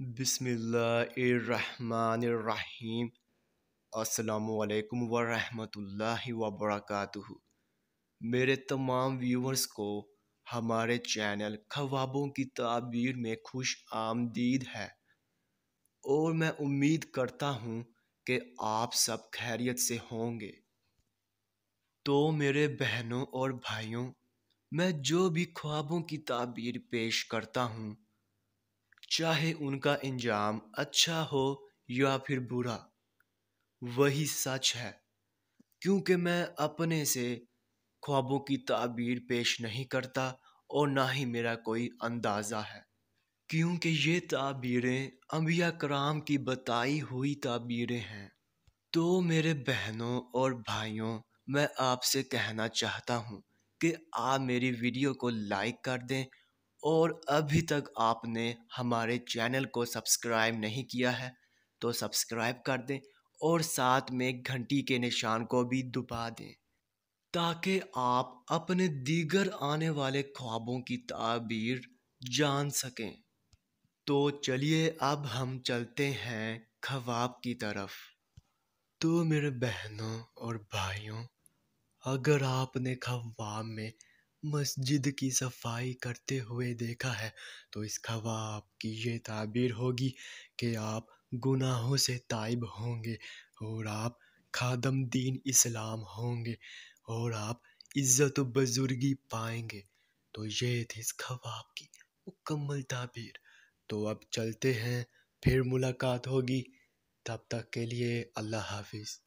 बिस्मिल्लाहिर्रहमानिर्रहीम। अस्सलामुअलैकुम वरहमतुल्लाहि वबरकातुहू। मेरे तमाम व्यूवर्स को हमारे चैनल ख्वाबों की ताबीर में खुश आमदीद है और मैं उम्मीद करता हूँ कि आप सब खैरियत से होंगे। तो मेरे बहनों और भाइयों, मैं जो भी ख्वाबों की ताबीर पेश करता हूँ, चाहे उनका अंजाम अच्छा हो या फिर बुरा, वही सच है। क्योंकि मैं अपने से ख्वाबों की ताबीर पेश नहीं करता और ना ही मेरा कोई अंदाज़ा है, क्योंकि ये ताबीरें अंबिया कराम की बताई हुई ताबीरें हैं। तो मेरे बहनों और भाइयों, मैं आपसे कहना चाहता हूँ कि आप मेरी वीडियो को लाइक कर दें और अभी तक आपने हमारे चैनल को सब्सक्राइब नहीं किया है तो सब्सक्राइब कर दें और साथ में घंटी के निशान को भी दबा दें, ताकि आप अपने दीगर आने वाले ख्वाबों की ताबीर जान सकें। तो चलिए अब हम चलते हैं ख्वाब की तरफ। तो मेरे बहनों और भाइयों, अगर आपने ख्वाब में मस्जिद की सफाई करते हुए देखा है तो इस ख्वाब की ये ताबीर होगी कि आप गुनाहों से ताइब होंगे और आप खादम दीन इस्लाम होंगे और आप इज्जत व बुजुर्गी पाएंगे। तो ये थी इस ख्वाब की मुकम्मल ताबीर। तो अब चलते हैं, फिर मुलाकात होगी। तब तक के लिए अल्लाह हाफिज़।